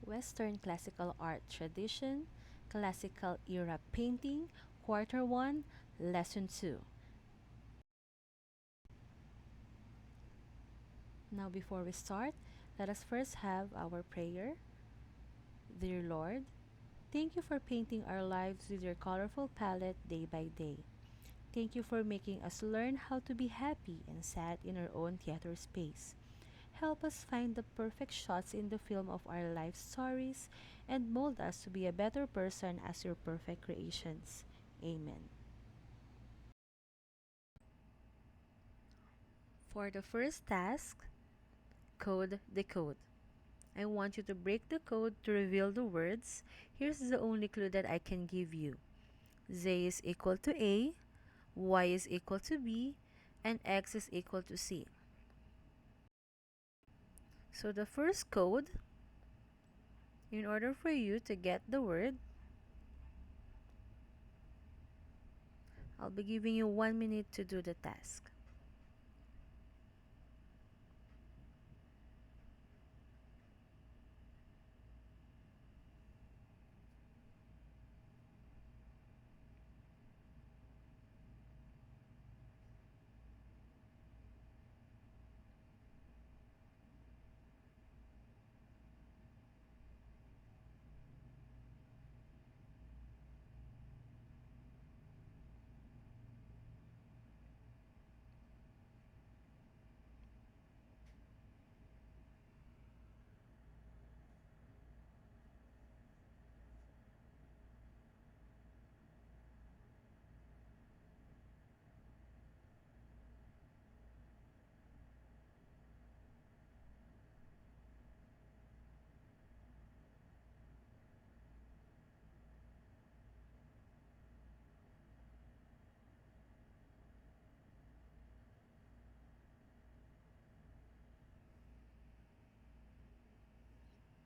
Western Classical Art Tradition, Classical Era Painting, Quarter 1, Lesson 2. Now, before we start, let us first have our prayer. Dear Lord, thank you for painting our lives with your colorful palette day by day. Thank you for making us learn how to be happy and sad in our own theater space. Help us find the perfect shots in the film of our life stories and mold us to be a better person as your perfect creations. Amen. For the first task, code the code. I want you to break the code to reveal the words. Here's the only clue that I can give you. Z is equal to A, Y is equal to B, and X is equal to C. So the first code, in order for you to get the word, I'll be giving you 1 minute to do the task.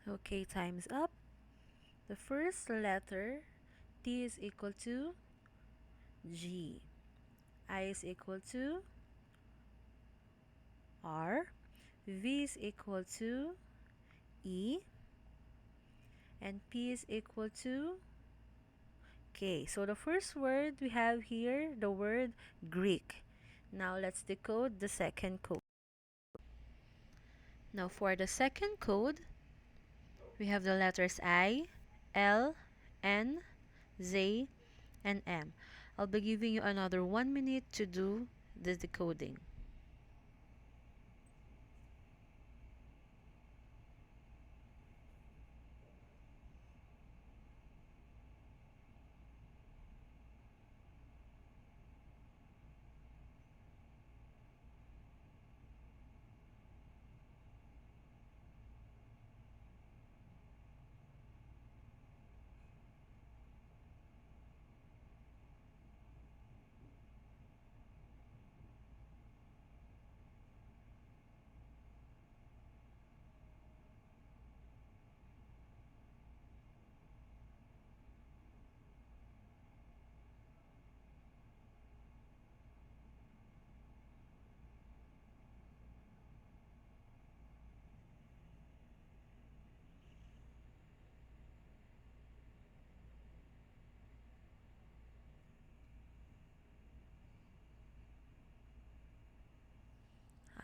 Okay, time's up. The first letter, T is equal to G. I is equal to R. V is equal to E. And P is equal to K. So the first word we have here, the word Greek. Now let's decode the second code. Now for the second code, we have the letters I, L, N, Z, and M. I'll be giving you another 1 minute to do the decoding.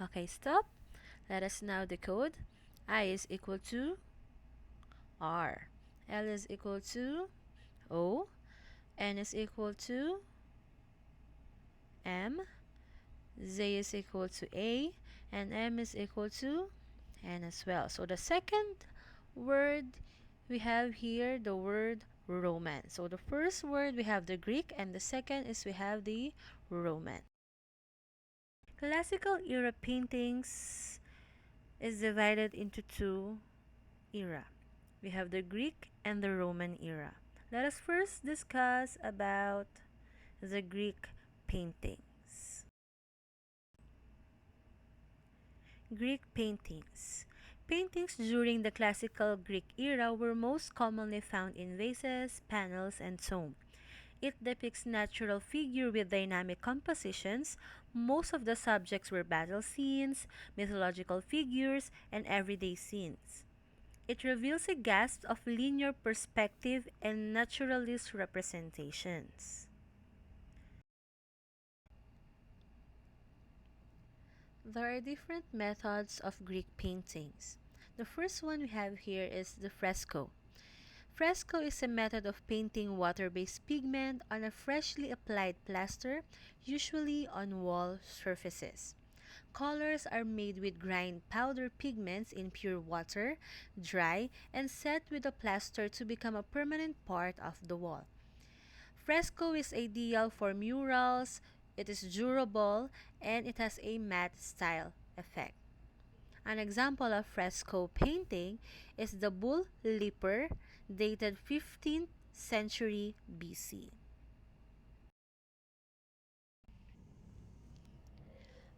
Okay, stop. Let us now decode. I is equal to R. L is equal to O. N is equal to M. Z is equal to A. And M is equal to N as well. So the second word we have here, the word Roman. So the first word we have the Greek, and the second is we have the Roman. Classical era paintings is divided into two era. We have the Greek and the Roman era. Let us first discuss about the Greek paintings. Greek paintings. Paintings during the classical Greek era were most commonly found in vases, panels, and tomb. It depicts natural figure with dynamic compositions. Most of the subjects were battle scenes, mythological figures, and everyday scenes. It reveals a gasp of linear perspective and naturalist representations. There are different methods of Greek paintings. The first one we have here is the fresco. Fresco is a method of painting water-based pigment on a freshly applied plaster, usually on wall surfaces. Colors are made with grind powder pigments in pure water, dry, and set with a plaster to become a permanent part of the wall. Fresco is ideal for murals, it is durable, and it has a matte style effect. An example of fresco painting is the Bull Leaper, dated 15th century BC.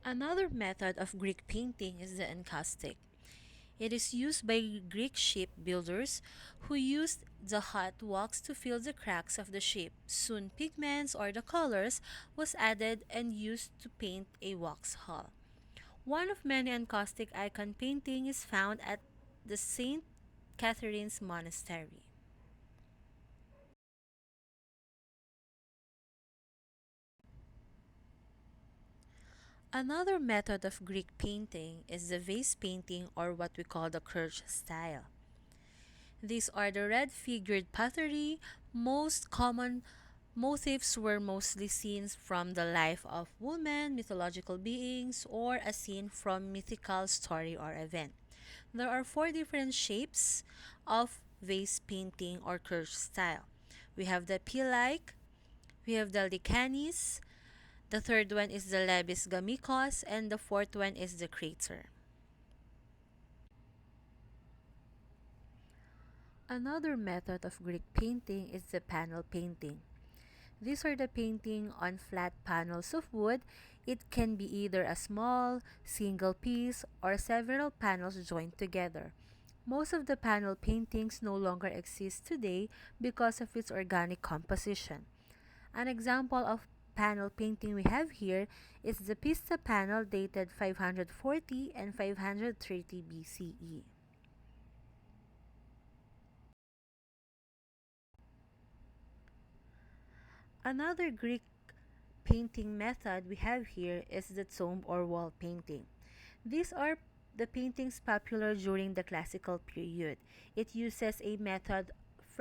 Another method of Greek painting is the encaustic. It is used by Greek shipbuilders who used the hot wax to fill the cracks of the ship. Soon pigments or the colors was added and used to paint a wax hull. One of many encaustic icon painting is found at the St. Catherine's Monastery. Another method of Greek painting is the vase painting, or what we call the curved style. These are the red figured pottery. Most common motifs were mostly scenes from the life of women, mythological beings, or a scene from mythical story or event. There are four different shapes of vase painting or curved style. We have the pea-like, we have the licanis, the third one is the lebis gamikos, and the fourth one is the crater. Another method of Greek painting is the panel painting. These are the painting on flat panels of wood. It can be either a small, single piece or several panels joined together. Most of the panel paintings no longer exist today because of its organic composition. An example of panel painting we have here is the Pista panel dated 540 and 530 BCE. Another Greek painting method we have here is the tomb or wall painting. These are the paintings popular during the classical period. It uses a method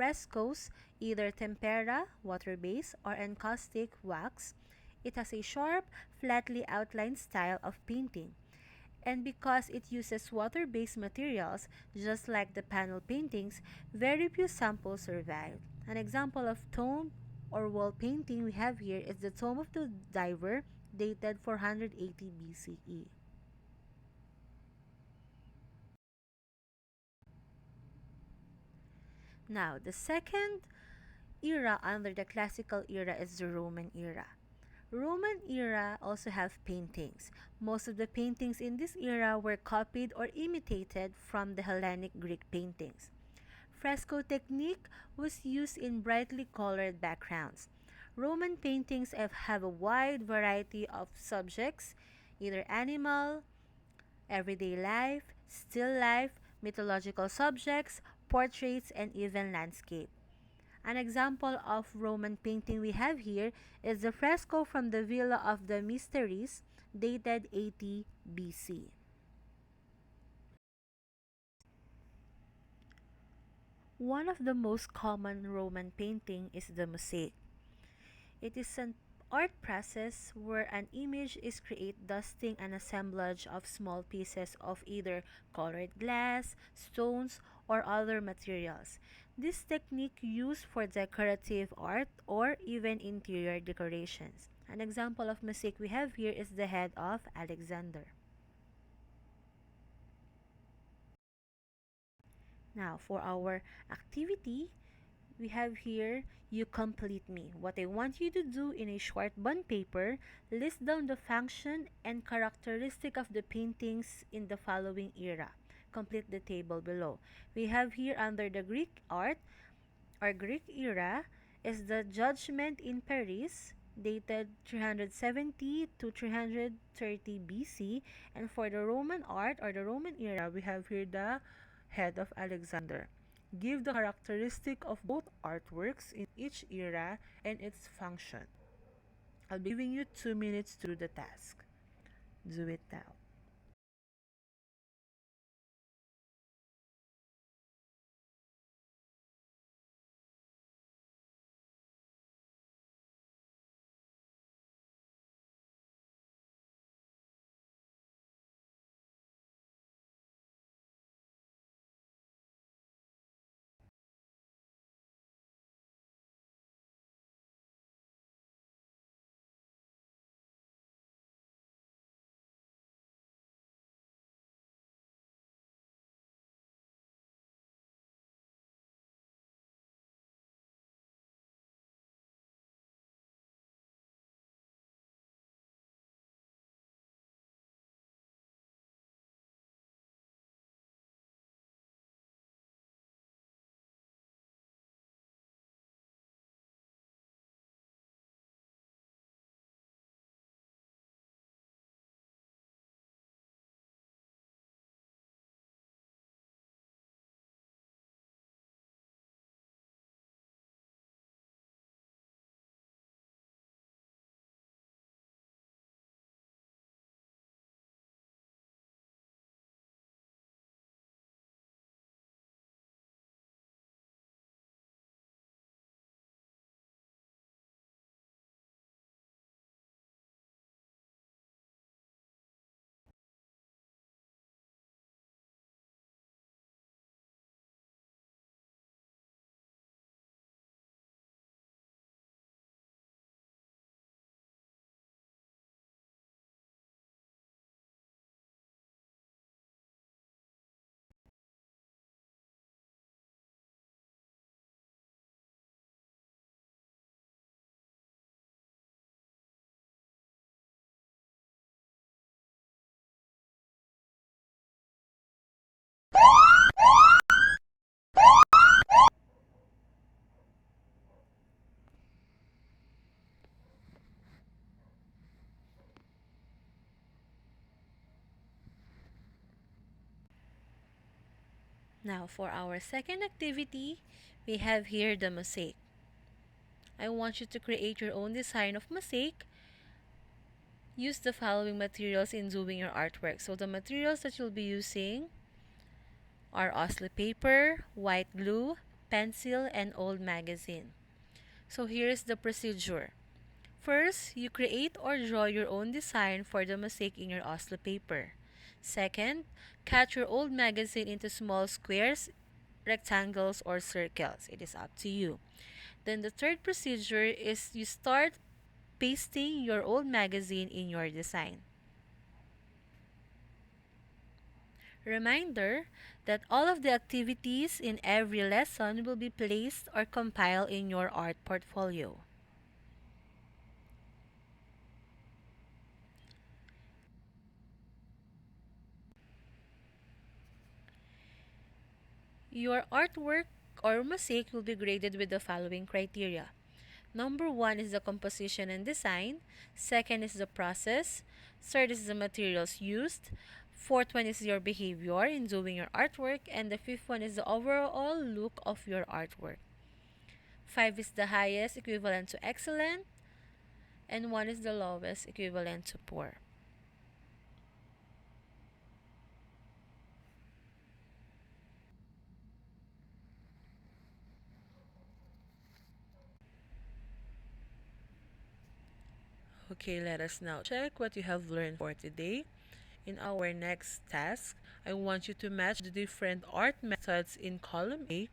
frescoes, either tempera, water-based, or encaustic wax. It has a sharp, flatly outlined style of painting. And because it uses water-based materials, just like the panel paintings, very few samples survive. An example of tomb or wall painting we have here is the Tomb of the Diver, dated 480 BCE. Now, the second era under the classical era is the Roman era. Roman era also have paintings. Most of the paintings in this era were copied or imitated from the Hellenic Greek paintings. Fresco technique was used in brightly colored backgrounds. Roman paintings have a wide variety of subjects, either animal, everyday life, still life, mythological subjects, portraits, and even landscape. An example of Roman painting we have here is the fresco from the Villa of the Mysteries, dated 80 BC. One of the most common Roman painting is the mosaic. It is an art process where an image is created dusting an assemblage of small pieces of either colored glass, stones, or other materials. This technique used for decorative art or even interior decorations. An example of mosaic we have here is the head of Alexander. Now, for our activity, we have here you complete me. What I want you to do in a short bond paper, list down the function and characteristic of the paintings in the following era. Complete the table below. We have here under the Greek art or Greek era is the Judgment in Paris, dated 370 to 330 BC, and for the Roman art or the Roman era we have here the head of Alexander. Give the characteristic of both artworks in each era and its function. I'll be giving you 2 minutes to do the task. Do it now. Now, for our second activity, we have here the mosaic. I want you to create your own design of mosaic. Use the following materials in doing your artwork. So, the materials that you'll be using are Oslo paper, white glue, pencil, and old magazine. So, here's the procedure. First, you create or draw your own design for the mosaic in your Oslo paper. Second, cut your old magazine into small squares, rectangles, or circles. It is up to you. Then the third procedure is you start pasting your old magazine in your design. Reminder that all of the activities in every lesson will be placed or compiled in your art portfolio. Your artwork or mosaic will be graded with the following criteria. Number one is the composition and design. Second is the process. Third is the materials used. Fourth one is your behavior in doing your artwork. And the fifth one is the overall look of your artwork. Five is the highest, equivalent to excellent. And one is the lowest, equivalent to poor. Okay, let us now check what you have learned for today. In our next task, I want you to match the different art methods in column A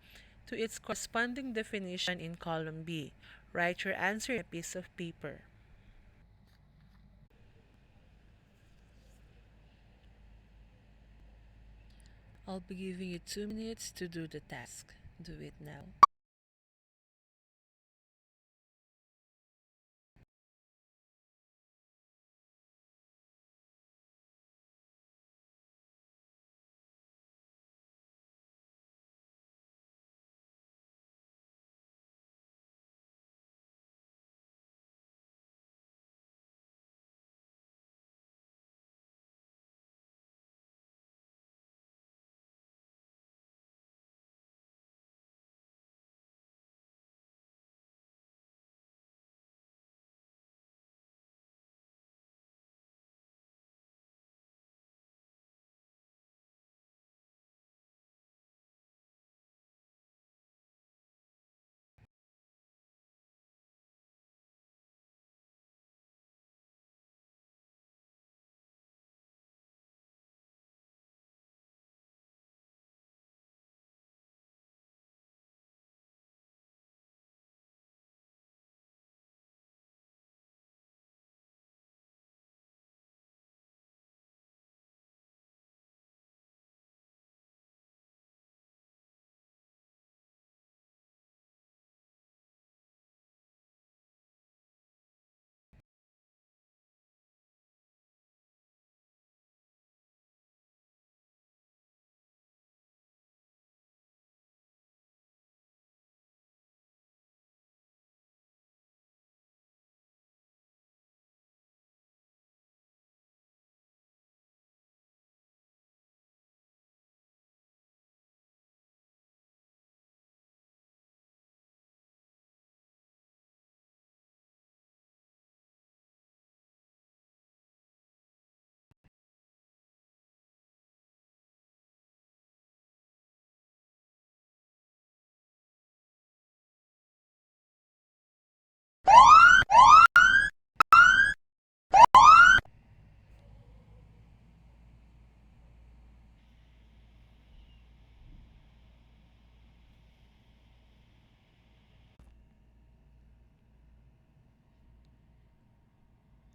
to its corresponding definition in column B. Write your answer on a piece of paper. I'll be giving you 2 minutes to do the task. Do it now.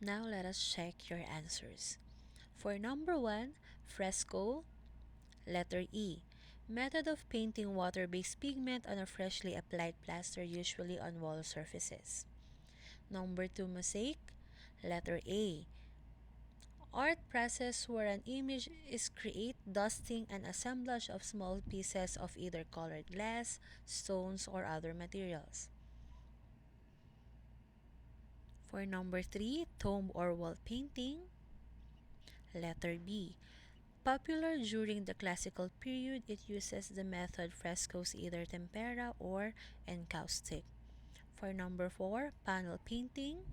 Now let us check your answers. For number 1, fresco, letter E. Method of painting water-based pigment on a freshly applied plaster, usually on wall surfaces. Number 2, mosaic, letter A. Art process where an image is create dusting and assemblage of small pieces of either colored glass, stones, or other materials. For number 3, tomb or wall painting, letter B. Popular during the classical period, it uses the method frescoes, either tempera or encaustic. For number 4, panel painting,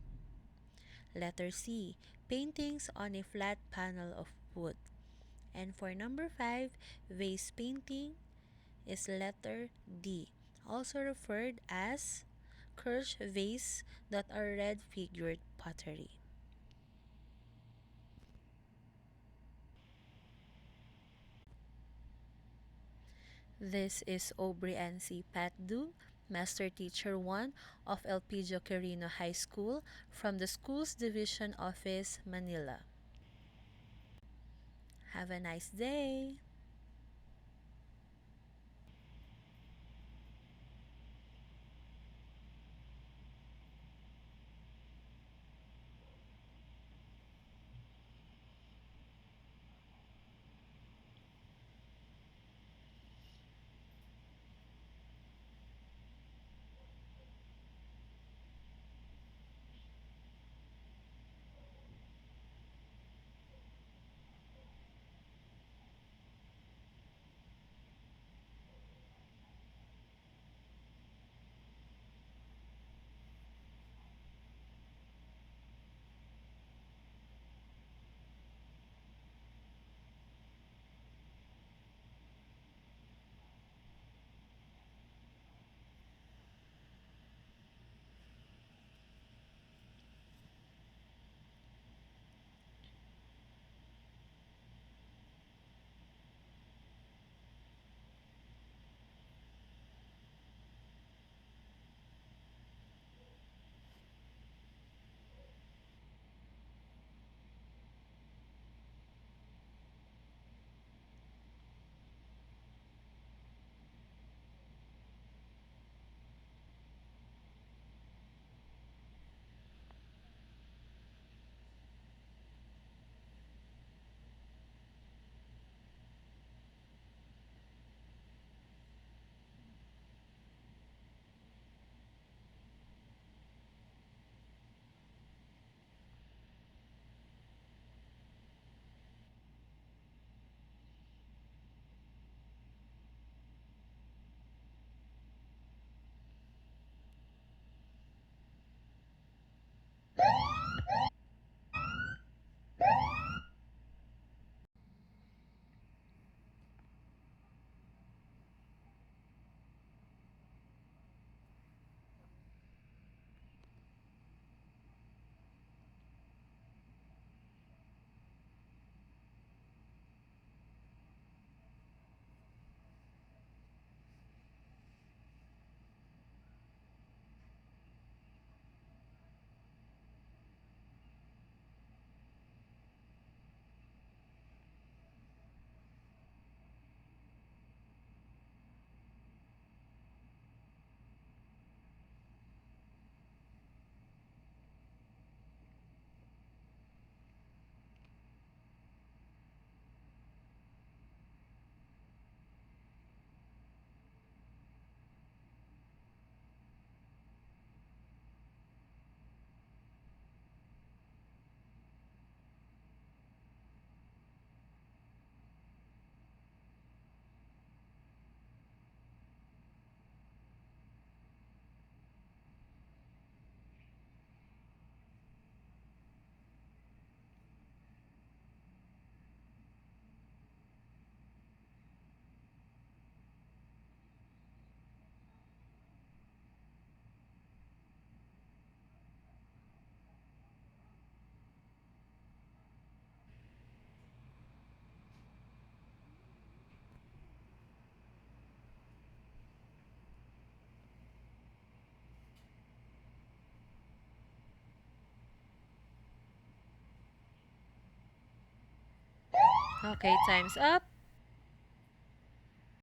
letter C. Paintings on a flat panel of wood. And for number 5, vase painting is letter D, also referred as Kirsch vase that are red figured pottery. This is Aubrey N.C. Patdu, Master Teacher 1 of El Pidio Quirino High School from the Schools Division Office, Manila. Have a nice day! Okay, time's up.